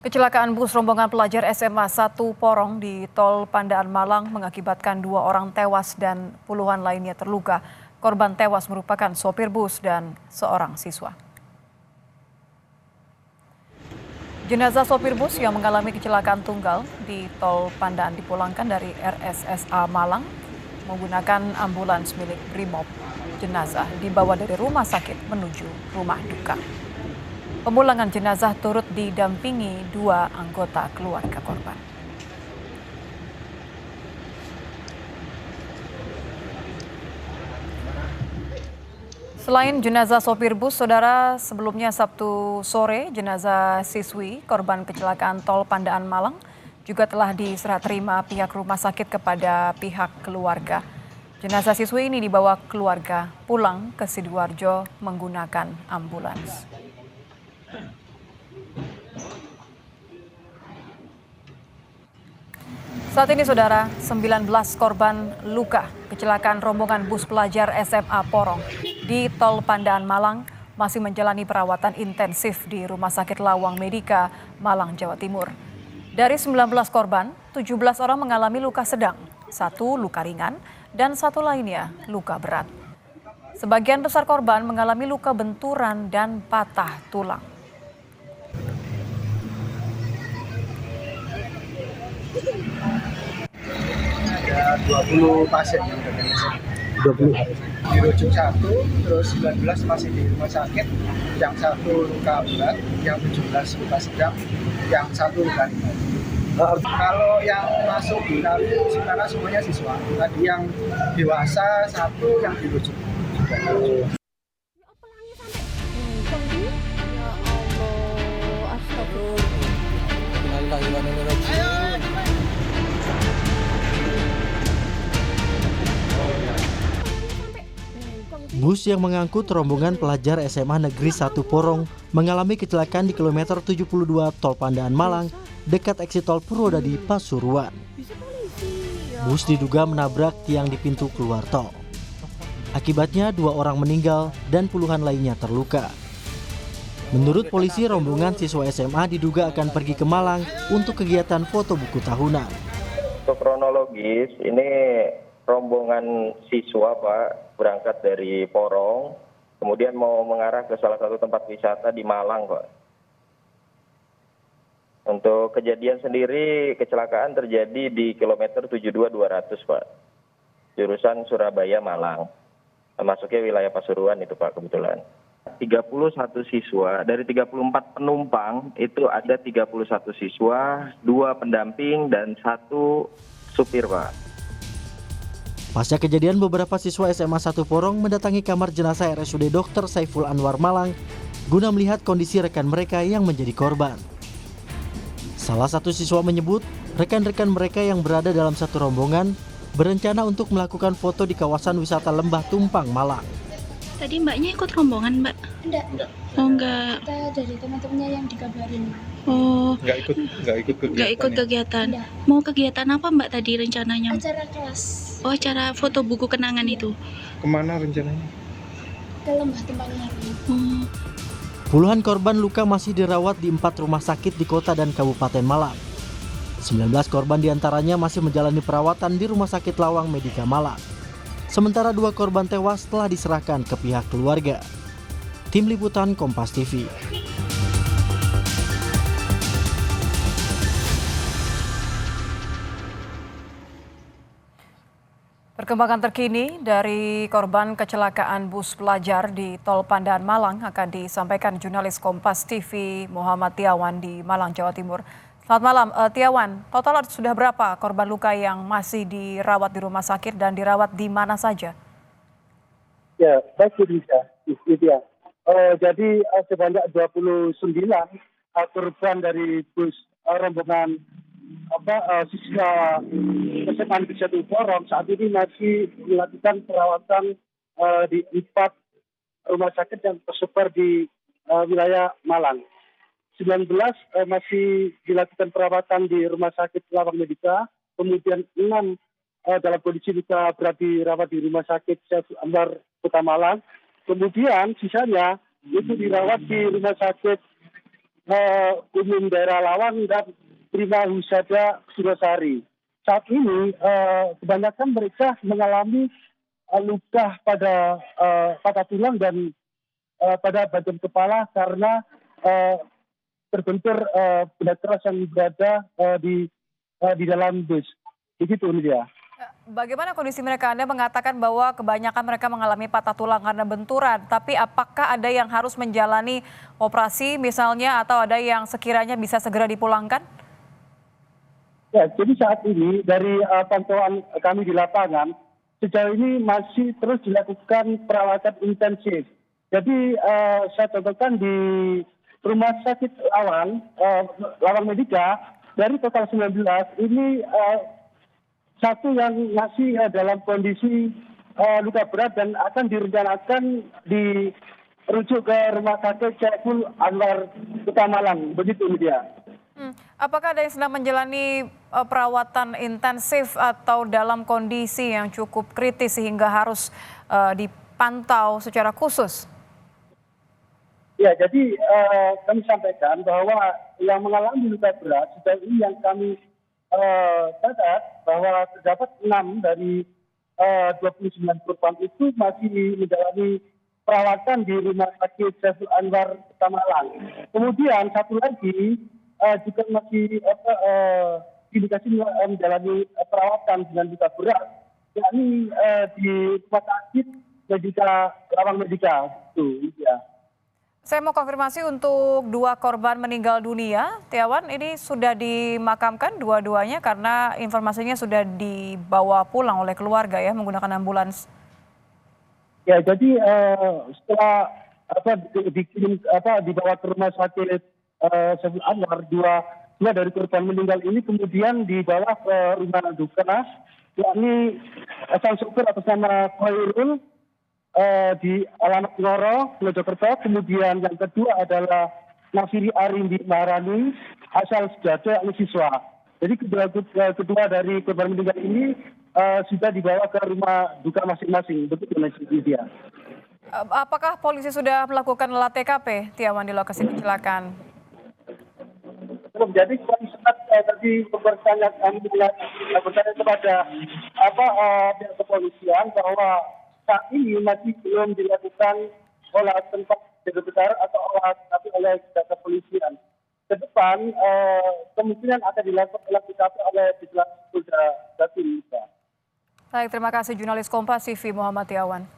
Kecelakaan bus rombongan pelajar SMA 1 Porong di Tol Pandaan Malang mengakibatkan 2 orang tewas dan puluhan lainnya terluka. Korban tewas merupakan sopir bus dan seorang siswa. Jenazah sopir bus yang mengalami kecelakaan tunggal di Tol Pandaan dipulangkan dari RSSA Malang menggunakan ambulans milik Brimob. Jenazah dibawa dari rumah sakit menuju rumah duka. Pemulangan jenazah turut didampingi 2 anggota keluarga korban. Selain jenazah sopir bus, saudara, sebelumnya Sabtu sore jenazah siswi korban kecelakaan tol Pandaan Malang juga telah diserah terima pihak rumah sakit kepada pihak keluarga. Jenazah siswi ini dibawa keluarga pulang ke Sidoarjo menggunakan ambulans. Saat ini saudara, 19 korban luka kecelakaan rombongan bus pelajar SMA Porong di Tol Pandaan Malang masih menjalani perawatan intensif di Rumah Sakit Lawang Medika, Malang, Jawa Timur. Dari 19 korban, 17 orang mengalami luka sedang, 1 luka ringan, dan 1 lainnya luka berat. Sebagian besar korban mengalami luka benturan dan patah tulang. Ada 20 pasien yang terkena. 20 dirujuk 1, terus 19 masih di rumah sakit, yang 1 luka berat, yang 17 luka sedang, yang 1 luka ringan. Kalau yang masuk di kami sekarang semuanya siswa. Tadi yang dewasa 1, yang dirujuk. Bus yang mengangkut rombongan pelajar SMA Negeri 1 Porong mengalami kecelakaan di kilometer 72 Tol Pandaan Malang dekat eksit tol Purwodadi, Pasuruan. Bus diduga menabrak tiang di pintu keluar tol. Akibatnya 2 orang meninggal dan puluhan lainnya terluka. Menurut polisi, rombongan siswa SMA diduga akan pergi ke Malang untuk kegiatan foto buku tahunan. Untuk kronologis, ini rombongan siswa Pak berangkat dari Porong, kemudian mau mengarah ke salah satu tempat wisata di Malang Pak. Untuk kejadian sendiri, kecelakaan terjadi di kilometer 72-200 Pak, jurusan Surabaya Malang, masuknya wilayah Pasuruan itu Pak kebetulan. 31 siswa, dari 34 penumpang itu ada 31 siswa, 2 pendamping dan 1 supir Pak. Pasca kejadian, beberapa siswa SMA 1 Porong mendatangi kamar jenazah RSUD Dr. Saiful Anwar Malang guna melihat kondisi rekan mereka yang menjadi korban. Salah satu siswa menyebut rekan-rekan mereka yang berada dalam satu rombongan berencana untuk melakukan foto di kawasan wisata Lembah Tumpang, Malang. Tadi mbaknya ikut rombongan, Mbak? Enggak. Oh, enggak. Kita dari teman-temannya yang dikabarin. Oh, Nggak ikut kegiatan. kegiatan. Mau kegiatan apa Mbak tadi rencananya? Acara kelas Oh, acara foto buku kenangan itu. Kemana rencananya? ke Lembah Tumpang ini. Oh, Puluhan korban luka masih dirawat di 4 rumah sakit di kota dan Kabupaten Malang. 19 korban diantaranya masih menjalani perawatan di Rumah Sakit Lawang Medika Malang. Sementara 2 korban tewas telah diserahkan ke pihak keluarga. Tim Liputan Kompas TV. Perkembangan terkini dari korban kecelakaan bus pelajar di Tol Pandaan Malang akan disampaikan jurnalis Kompas TV Muhammad Tiawan di Malang, Jawa Timur. Selamat malam, Tiawan. Total sudah berapa korban luka yang masih dirawat di rumah sakit dan dirawat di mana saja? Ya, baik Indonesia. Jadi sebanyak 29 korban dari bus rombongan siswa SMA Negeri 1 Porong saat ini masih dilakukan perawatan di 4 rumah sakit yang tersebar di wilayah Malang. 19 masih dilakukan perawatan di Rumah Sakit Lawang Medika, kemudian 6 dalam kondisi luka berat dirawat di Rumah Sakit Saiful Anwar Kota Malang, kemudian sisanya itu dirawat di Rumah Sakit Umum Daerah Lawang dan Prima Wisata Singosari. Saat ini kebanyakan mereka mengalami luka pada patah tulang dan pada bagian kepala karena terbentur benda keras yang berada di dalam bus. Begitu dia. Bagaimana kondisi mereka? Anda mengatakan bahwa kebanyakan mereka mengalami patah tulang karena benturan, tapi apakah ada yang harus menjalani operasi misalnya atau ada yang sekiranya bisa segera dipulangkan? Ya, jadi saat ini dari pantauan kami di lapangan, sejauh ini masih terus dilakukan perawatan intensif. Jadi saya contohkan di Rumah Sakit Lawang Medika, dari total 19, ini satu yang masih dalam kondisi luka berat dan akan direncanakan dirujuk ke Rumah Sakit Saiful Anwar Kota Malang. Begitu dia. Apakah ada yang sedang menjalani perawatan intensif atau dalam kondisi yang cukup kritis sehingga harus dipantau secara khusus? Ya, jadi kami sampaikan bahwa yang mengalami luka berat sejauh ini yang kami catat bahwa terdapat 6 dari 29 korban itu masih menjalani perawatan di Rumah Sakit Saiful Anwar Kota Malang. Kemudian satu lagi juga masih indikasi menjalani perawatan dengan luka berat, yakni di Rumah Sakit Medika Lawang Medika. Gitu, ya. Saya mau konfirmasi untuk 2 korban meninggal dunia, Tiawan, ini sudah dimakamkan dua-duanya karena informasinya sudah dibawa pulang oleh keluarga ya menggunakan ambulans. Ya, jadi setelah dibawa ke Rumah Sakit Saiful Anwar, dua dari korban meninggal ini kemudian dibawa ke rumah duka, yakni sang sopir atas nama Khairul di alamat Ngoro, Mojokerto. Kemudian yang kedua adalah Nasiri Arindi Maharani, asal Sejado, yakni siswa. Jadi kedua dari korban meninggal ini sudah dibawa ke rumah duka masing-masing. Begitu dia. Apakah polisi sudah melakukan olah TKP, Tiawan, di lokasi kecelakaan? Jadi kami sempat tadi bertanya kepada pihak kepolisian bahwa saat ini masih belum dilakukan olah tempat kejadian atau olah TKP oleh pihak kepolisian. Ke depan kemungkinan akan dilakukan olah TKP oleh Polda Jatim. Baik, terima kasih jurnalis Kompas TV Muhammad Tiawan.